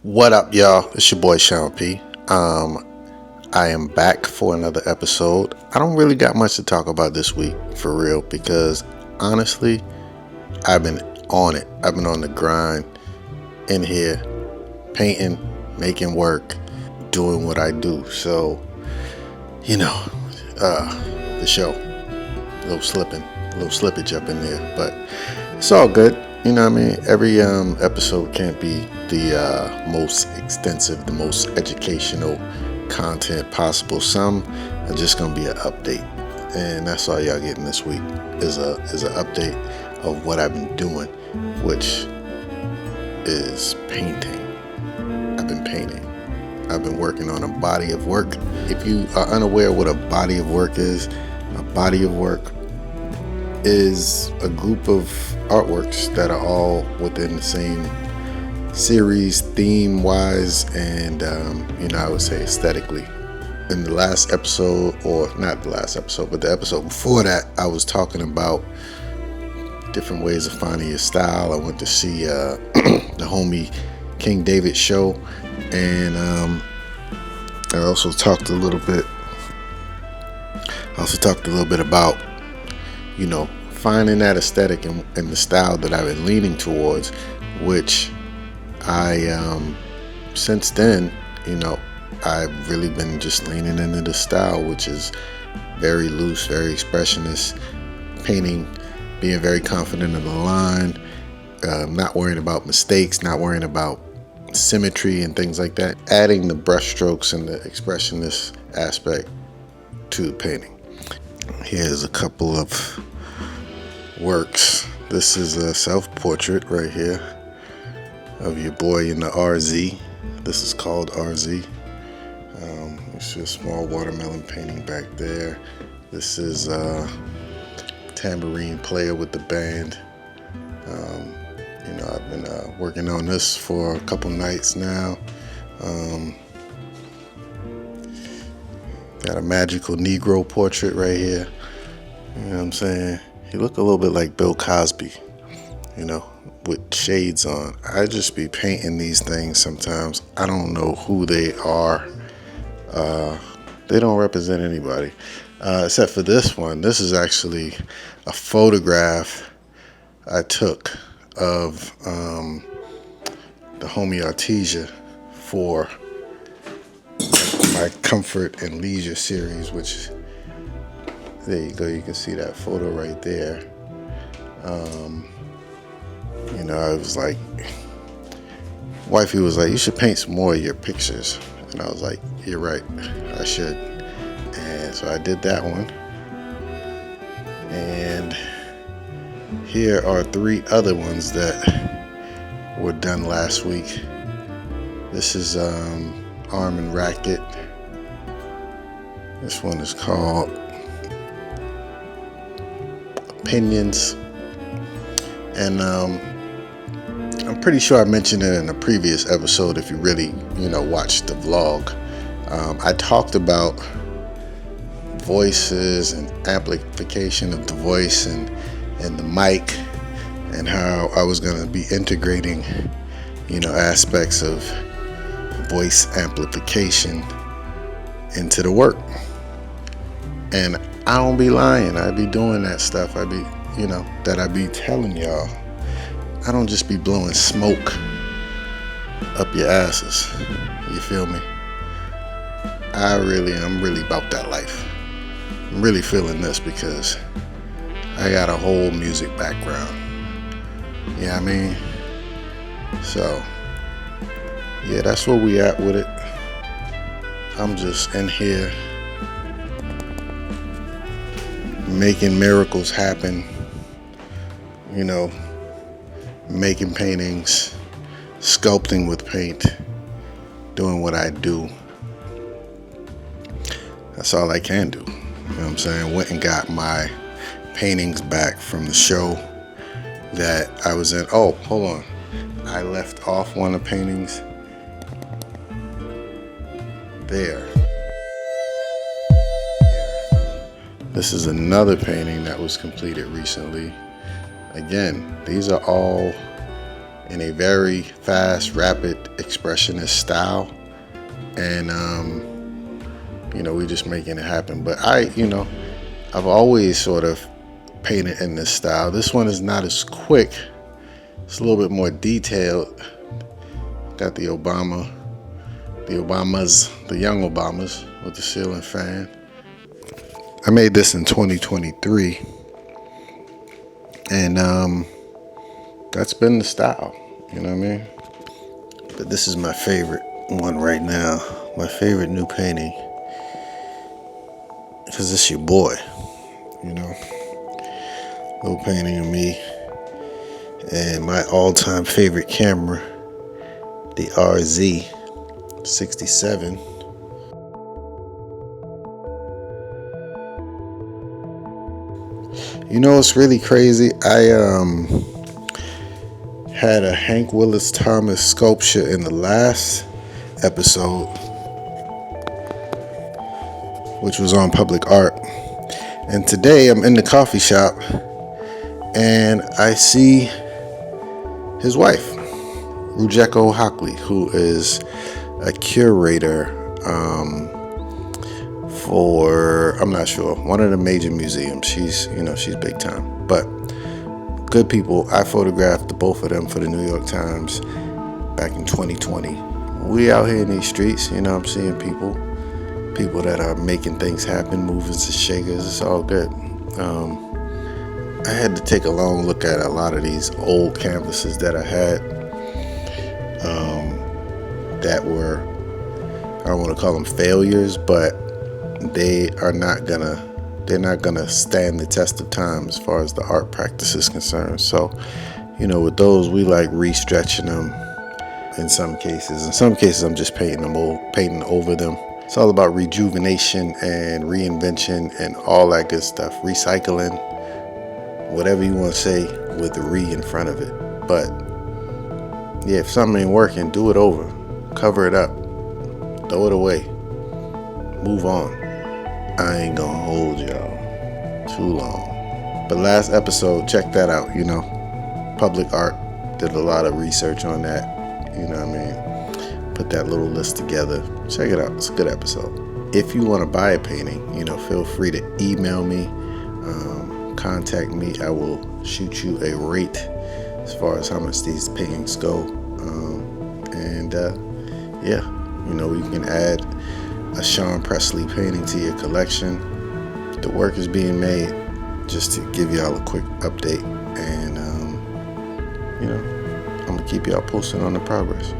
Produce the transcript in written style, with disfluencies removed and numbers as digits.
What up, y'all? It's your boy Sean P. I am back for another episode. I don't really got much to talk about this week, for real, because honestly, I've been on it. I've been on the grind in here, painting, making work, doing what I do. So, the show, a little slippage up in there, but it's all good. You know what I mean? Every episode can't be the most extensive, the most educational content possible. Some are just gonna be an update, and that's all y'all getting this week is an update of what I've been doing, which is painting. I've been painting. I've been working on a body of work. If you are unaware what a body of work is, a body of work is a group of artworks that are all within the same series, theme-wise, and I would say aesthetically. In the last episode, or not the last episode, but the episode before that, I was talking about different ways of finding your style. I went to see the homie King David show, and I also talked a little bit about finding that aesthetic and the style that I've been leaning towards, which I since then, I've really been just leaning into the style, which is very loose, very expressionist painting, being very confident in the line, not worrying about mistakes, not worrying about symmetry and things like that, adding the brushstrokes and the expressionist aspect to the painting. Here's a couple of works. This is a self-portrait right here of your boy in the RZ. This is called RZ. It's a small watermelon painting back there. This is a tambourine player with the band. I've been working on this for a couple nights now. Got a magical Negro portrait right here. You know what I'm saying? He look a little bit like Bill Cosby, with shades on. I just be painting these things sometimes. I don't know who they are. They don't represent anybody, except for this one. This is actually a photograph I took of the homie Artesia for my Comfort and Leisure series, which, there you go, you can see that photo right there. I was like, wifey was like, you should paint some more of your pictures. And I was like, you're right, I should. And so I did that one. And here are 3 other ones that were done last week. This is Arm and Racket. This one is called Opinions. And I'm pretty sure I mentioned it in a previous episode if you really, watched the vlog. I talked about voices and amplification of the voice and the mic, and how I was going to be integrating, aspects of voice amplification into the work. And I don't be lying. I be doing that stuff. I be telling y'all. I don't just be blowing smoke up your asses. You feel me? I'm really about that life. I'm really feeling this because I got a whole music background. You know what I mean? So, yeah, that's where we at with it. I'm just in here making miracles happen, making paintings, sculpting with paint, doing what I do. That's all I can do. You know what I'm saying? Went and got my paintings back from the show that I was in. Oh, hold on. I left off one of the paintings there. This is another painting that was completed recently. Again, these are all in a very fast, rapid, expressionist style. And, we're just making it happen. But I've always sort of painted in this style. This one is not as quick. It's a little bit more detailed. Got the young Obamas with the ceiling fan. I made this in 2023. And that's been the style, you know what I mean? But this is my favorite one right now. My favorite new painting. Because it's your boy, Little painting of me. And my all-time favorite camera, the RZ67. It's really crazy. I had a Hank Willis Thomas sculpture in the last episode, which was on Public Art. And today I'm in the coffee shop and I see his wife, Rujeko Hockley, who is a curator for, I'm not sure, one of the major museums. She's big time, but good people. I photographed the both of them for the New York Times back in 2020. We out here in these streets, I'm seeing people that are making things happen, movers and shakers. It's all good. I had to take a long look at a lot of these old canvases that I had that were, I don't want to call them failures, but they're not gonna stand the test of time as far as the art practice is concerned. So, with those, we like re-stretching them in some cases. In some cases, I'm just painting over them. It's all about rejuvenation and reinvention and all that good stuff. Recycling, whatever you want to say with the re in front of it. But yeah, if something ain't working, do it over. Cover it up. Throw it away. Move on. I ain't gonna hold y'all too long. But last episode, check that out, Public Art. Did a lot of research on that. Put that little list together. Check it out. It's a good episode. If you want to buy a painting, feel free to email me, contact me. I will shoot you a rate as far as how much these paintings go. You can add a Sean Presley painting to your collection. The work is being made, just to give y'all a quick update. And, I'm going to keep y'all posted on the progress.